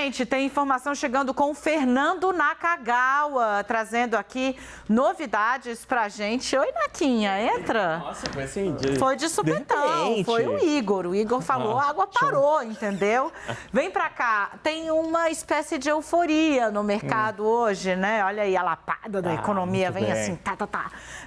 Gente, tem informação chegando com o Fernando Nakagawa, trazendo aqui novidades pra gente. Oi, Naquinha, entra. Nossa, foi assim, Foi de supetão, foi o Igor. O Igor falou, a água parou, entendeu? Vem pra cá. Tem uma espécie de euforia no mercado hoje, né? Olha aí, a lapada da economia vem bem. assim,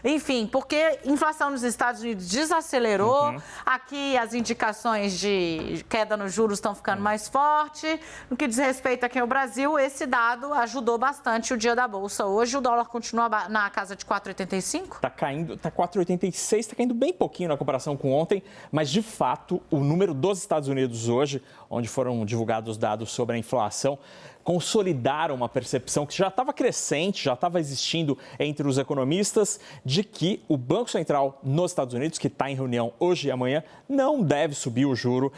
Enfim, porque inflação nos Estados Unidos desacelerou. Aqui as indicações de queda nos juros estão ficando mais fortes. No que diz respeito aqui ao Brasil, esse dado ajudou bastante o dia da Bolsa. Hoje o dólar continua na casa de 4,85? Tá caindo, tá 4,86, tá caindo bem pouquinho na comparação com ontem, mas de fato o número dos Estados Unidos hoje, onde foram divulgados os dados sobre a inflação, consolidaram uma percepção que já estava crescente, já estava existindo entre os economistas, de que o Banco Central nos Estados Unidos, que está em reunião hoje e amanhã, não deve subir o juro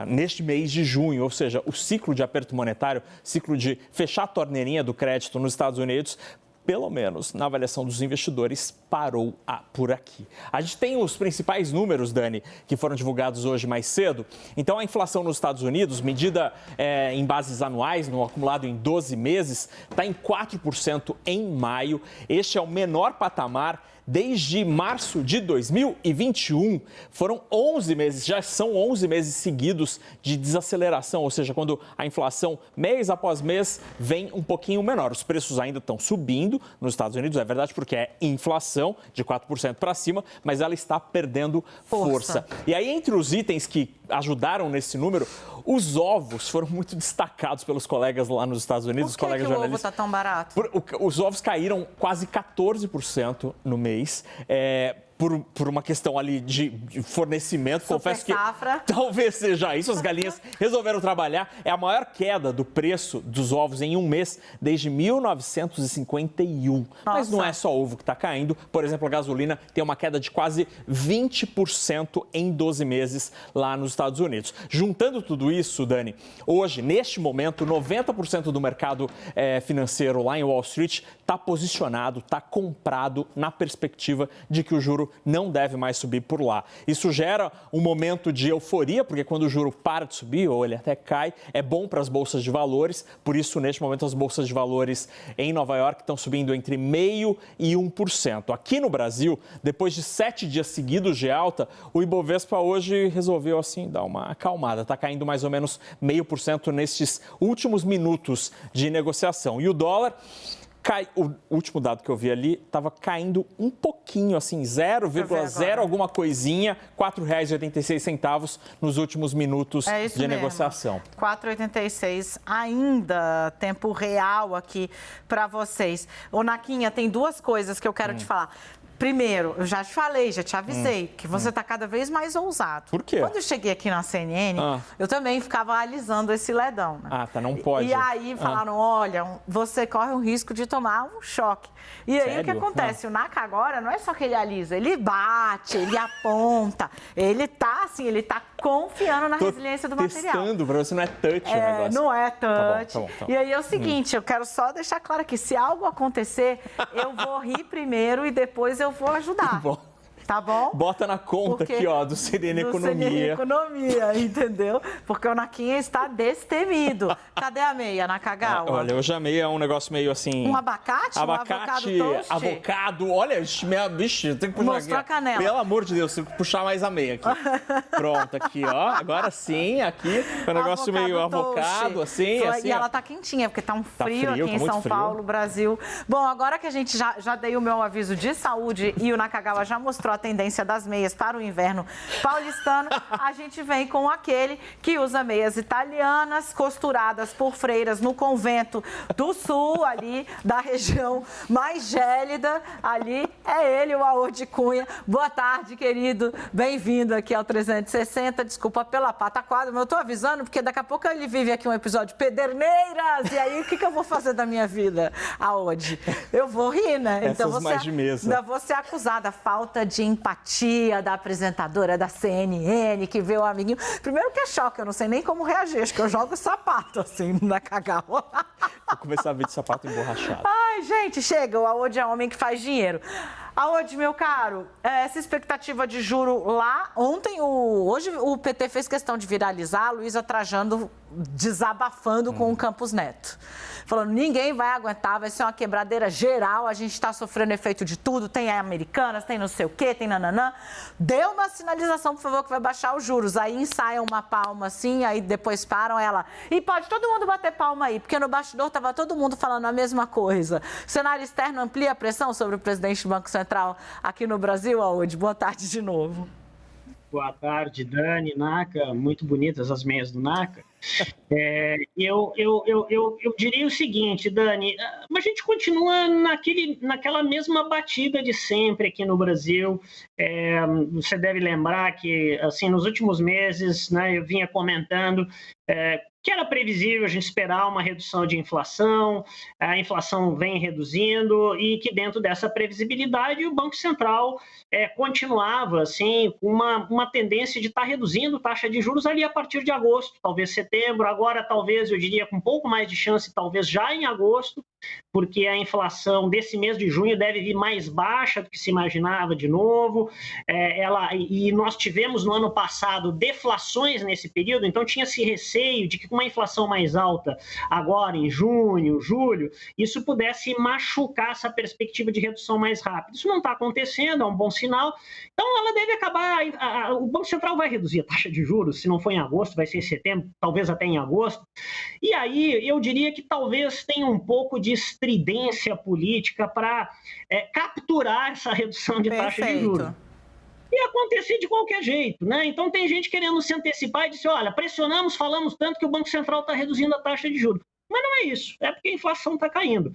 neste mês de junho, ou seja, o ciclo de aperto monetário, ciclo de fechar a torneirinha do crédito nos Estados Unidos, pelo menos na avaliação dos investidores, parou por aqui. A gente tem os principais números, Dani, que foram divulgados hoje mais cedo. Então, a inflação nos Estados Unidos, medida em bases anuais, no acumulado em 12 meses, está em 4% em maio. Este é o menor patamar desde março de 2021. Foram 11 meses, já são 11 meses seguidos de desaceleração, ou seja, quando a inflação, mês após mês, vem um pouquinho menor. Os preços ainda estão subindo nos Estados Unidos, é verdade, porque é inflação de 4% para cima, mas ela está perdendo força. E aí, entre os itens que ajudaram nesse número, os ovos foram muito destacados pelos colegas lá nos Estados Unidos. Por que o ovo está tão barato? Os ovos caíram quase 14% no mês. Por uma questão ali de fornecimento. Confesso que talvez seja isso. As galinhas resolveram trabalhar. É a maior queda do preço dos ovos em um mês desde 1951. Nossa. Mas não é só ovo que está caindo. Por exemplo, a gasolina tem uma queda de quase 20% em 12 meses lá nos Estados Unidos. Juntando tudo isso, Dani, hoje, neste momento, 90% do mercado financeiro lá em Wall Street está posicionado, está comprado na perspectiva de que o juro não deve mais subir por lá. Isso gera um momento de euforia, porque quando o juro para de subir, ou ele até cai, é bom para as bolsas de valores. Por isso, neste momento, as bolsas de valores em Nova York estão subindo entre 0,5% e 1%. Aqui no Brasil, depois de 7 dias seguidos de alta, o Ibovespa hoje resolveu, assim, dar uma acalmada. Está caindo mais ou menos 0,5% nestes últimos minutos de negociação. E o dólar o último dado que eu vi ali estava caindo um pouquinho, assim, 0,0 alguma coisinha, R$ 4,86 nos últimos minutos de negociação. 4,86 ainda, tempo real aqui para vocês. Ô, Naquinha, tem duas coisas que eu quero te falar. Primeiro, eu já te falei, já te avisei, que você está cada vez mais ousado. Por quê? Quando eu cheguei aqui na CNN, eu também ficava alisando esse ledão, né? Não pode. E aí falaram, olha, você corre o risco de tomar um choque. E aí o que acontece? O Naka agora não é só que ele alisa, ele bate, ele aponta, ele tá assim, ele tá confiando na resiliência do material. Testando, para você não é touch o negócio. Não é touch. Tá bom. E aí é o seguinte, eu quero só deixar claro aqui, se algo acontecer, eu vou rir primeiro e depois eu vou ajudar. Tá bom? Bota na conta aqui, ó, do CNN Economia. CNN Economia, entendeu? Porque o Naquinha está destemido. Cadê a meia, Nakagawa? Olha, hoje a meia é um negócio meio assim... Um abacate? Abacate, avocado. Olha, vixe, tem que puxar Mostrou aqui. A canela. Pelo amor de Deus, tem que puxar mais a meia aqui. Pronto, aqui, ó. Agora sim, aqui. É um negócio meio avocado, assim. E ela tá quentinha, porque tá um frio aqui em São Paulo, Brasil. Bom, agora que a gente já dei o meu aviso de saúde e o Nakagawa já mostrou a tendência das meias para o inverno paulistano, a gente vem com aquele que usa meias italianas, costuradas por freiras no convento do sul, ali da região mais gélida, ali é ele, o Aô de Cunha. Boa tarde, querido, bem-vindo aqui ao 360, desculpa pela pataquada, mas eu tô avisando porque daqui a pouco ele vive aqui um episódio Pederneiras, e aí o que eu vou fazer da minha vida, Aode? Eu vou rir, né? Então você mais de mesa. Ainda vou ser acusada, falta de empatia da apresentadora da CNN, que vê o amiguinho. Primeiro que é choque, eu não sei nem como reagir, acho que eu jogo sapato assim na Nakagawa. Vou começar a ver de sapato emborrachado. Ai, Ai, gente, chega, o Aode é homem que faz dinheiro. Aode, meu caro, essa expectativa de juro lá, hoje o PT fez questão de viralizar a Luísa Trajano desabafando com o Campos Neto. Falando, ninguém vai aguentar, vai ser uma quebradeira geral, a gente está sofrendo efeito de tudo, tem Americanas, tem não sei o quê, tem nananã. Dê uma sinalização, por favor, que vai baixar os juros. Aí ensaiam uma palma assim, aí depois param ela. E pode todo mundo bater palma aí, porque no bastidor estava todo mundo falando a mesma coisa. O cenário externo amplia a pressão sobre o presidente do Banco Central aqui no Brasil, Aode. Boa tarde de novo. Boa tarde, Dani, Naka, muito bonitas as meias do Naka. Eu diria o seguinte, Dani, a gente continua naquela mesma batida de sempre aqui no Brasil. Você deve lembrar que, assim, nos últimos meses, né, eu vinha comentando que era previsível a gente esperar uma redução de inflação, a inflação vem reduzindo e que dentro dessa previsibilidade o Banco Central continuava assim, com uma tendência de estar reduzindo taxa de juros ali a partir de agosto, talvez setembro, agora talvez eu diria com um pouco mais de chance, talvez já em agosto, porque a inflação desse mês de junho deve vir mais baixa do que se imaginava de novo, e nós tivemos no ano passado deflações nesse período, então tinha esse receio de que com uma inflação mais alta agora em junho, julho, isso pudesse machucar essa perspectiva de redução mais rápida. Isso não está acontecendo, é um bom sinal, então ela deve acabar, o Banco Central vai reduzir a taxa de juros, se não for em agosto, vai ser em setembro, talvez até em agosto, e aí eu diria que talvez tenha um pouco de estridência política para capturar essa redução de taxa de juros. E acontecer de qualquer jeito, né? Então tem gente querendo se antecipar e dizer, olha, pressionamos, falamos tanto que o Banco Central está reduzindo a taxa de juros. Mas não é isso, é porque a inflação está caindo.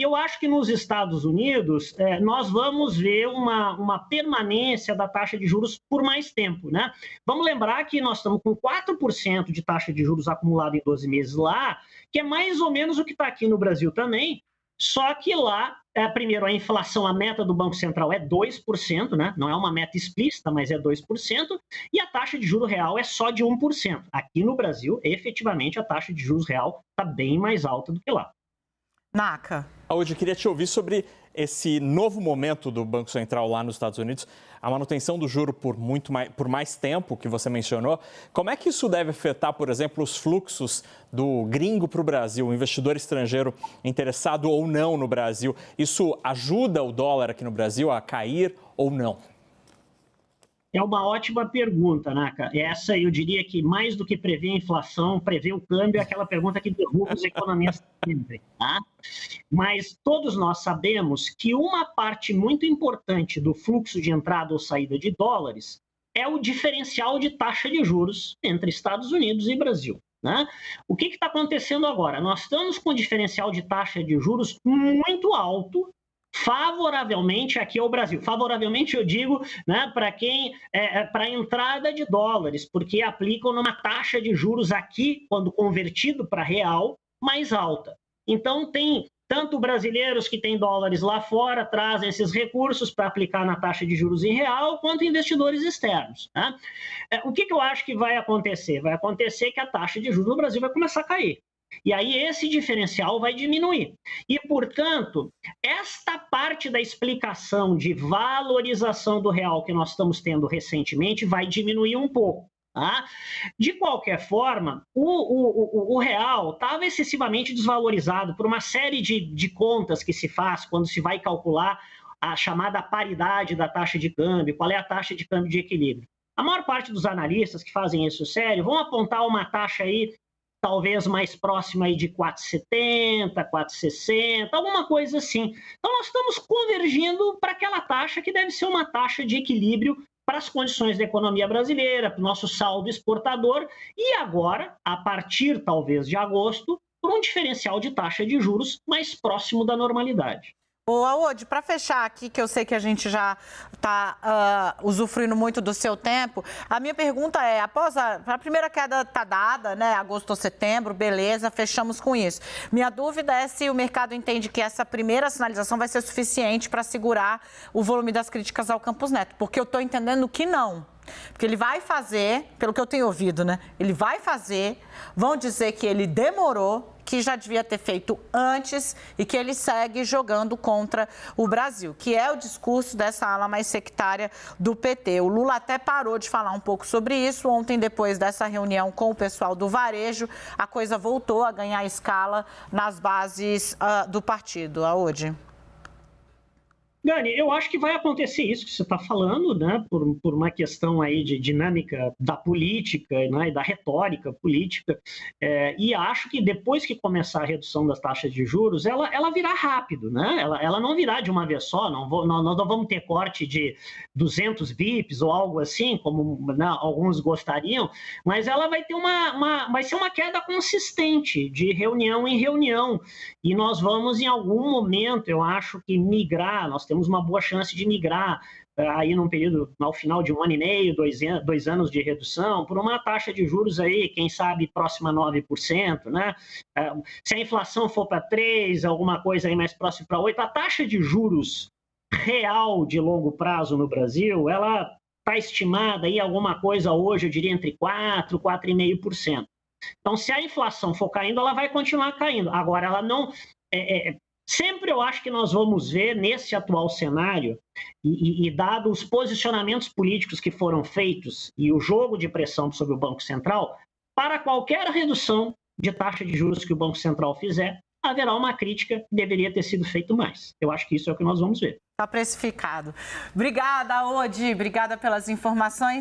Eu acho que nos Estados Unidos nós vamos ver uma permanência da taxa de juros por mais tempo, né? Vamos lembrar que nós estamos com 4% de taxa de juros acumulada em 12 meses lá, que é mais ou menos o que está aqui no Brasil também, só que lá, primeiro, a inflação, a meta do Banco Central é 2%, né? Não é uma meta explícita, mas é 2%, e a taxa de juro real é só de 1%. Aqui no Brasil, efetivamente, a taxa de juros real está bem mais alta do que lá. Naka. Hoje eu queria te ouvir sobre esse novo momento do Banco Central lá nos Estados Unidos, a manutenção do juro por mais tempo, que você mencionou. Como é que isso deve afetar, por exemplo, os fluxos do gringo para o Brasil, o investidor estrangeiro interessado ou não no Brasil? Isso ajuda o dólar aqui no Brasil a cair ou não? É uma ótima pergunta, Naka. Essa, eu diria que mais do que prever a inflação, prever o câmbio é aquela pergunta que derruba os economistas sempre, tá? Mas todos nós sabemos que uma parte muito importante do fluxo de entrada ou saída de dólares é o diferencial de taxa de juros entre Estados Unidos e Brasil, né? O que está acontecendo agora? Nós estamos com um diferencial de taxa de juros muito alto, favoravelmente aqui ao Brasil. Favoravelmente eu digo, né, para a entrada de dólares, porque aplicam numa taxa de juros aqui, quando convertido para real, mais alta. Então tem tanto brasileiros que têm dólares lá fora, trazem esses recursos para aplicar na taxa de juros em real, quanto investidores externos, né? O que eu acho que vai acontecer? Vai acontecer que a taxa de juros no Brasil vai começar a cair. E aí esse diferencial vai diminuir. E, portanto, esta parte da explicação de valorização do real que nós estamos tendo recentemente vai diminuir um pouco. Tá? De qualquer forma, o real estava excessivamente desvalorizado por uma série de contas que se faz quando se vai calcular a chamada paridade da taxa de câmbio, qual é a taxa de câmbio de equilíbrio. A maior parte dos analistas que fazem isso sério vão apontar uma taxa aí talvez mais próxima aí de 4,70, 4,60, alguma coisa assim. Então, nós estamos convergindo para aquela taxa que deve ser uma taxa de equilíbrio para as condições da economia brasileira, para o nosso saldo exportador, e agora, a partir talvez de agosto, por um diferencial de taxa de juros mais próximo da normalidade. Ô, Aode, para fechar aqui, que eu sei que a gente já está usufruindo muito do seu tempo, a minha pergunta é, após a primeira queda está dada, né, agosto ou setembro, beleza, fechamos com isso. Minha dúvida é se o mercado entende que essa primeira sinalização vai ser suficiente para segurar o volume das críticas ao Campos Neto, porque eu estou entendendo que não. Porque ele vai fazer, pelo que eu tenho ouvido, né? Ele vai fazer, vão dizer que ele demorou, que já devia ter feito antes e que ele segue jogando contra o Brasil, que é o discurso dessa ala mais sectária do PT. O Lula até parou de falar um pouco sobre isso. Ontem, depois dessa reunião com o pessoal do varejo, a coisa voltou a ganhar escala nas bases do partido. Aode. Dani, eu acho que vai acontecer isso que você está falando, né? Por uma questão aí de dinâmica da política, né? E da retórica política. E acho que depois que começar a redução das taxas de juros, ela virá rápido, né? Ela não virá de uma vez só, nós não vamos ter corte de 200 bips ou algo assim, como, né, alguns gostariam, mas ela vai ter vai ser uma queda consistente de reunião em reunião. E nós vamos, em algum momento, eu acho que migrar, nós temos uma boa chance de migrar aí num período, ao final de 1 ano e meio, 2 anos de redução, por uma taxa de juros aí, quem sabe, próxima a 9%, né? Se a inflação for para 3%, alguma coisa aí mais próxima para 8%, a taxa de juros real de longo prazo no Brasil, ela está estimada aí alguma coisa hoje, eu diria, entre 4% e 4,5%. Então, se a inflação for caindo, ela vai continuar caindo. Agora, ela não... Sempre eu acho que nós vamos ver, nesse atual cenário, e dado os posicionamentos políticos que foram feitos e o jogo de pressão sobre o Banco Central, para qualquer redução de taxa de juros que o Banco Central fizer, haverá uma crítica que deveria ter sido feito mais. Eu acho que isso é o que nós vamos ver. Está precificado. Obrigada, Aode. Obrigada pelas informações.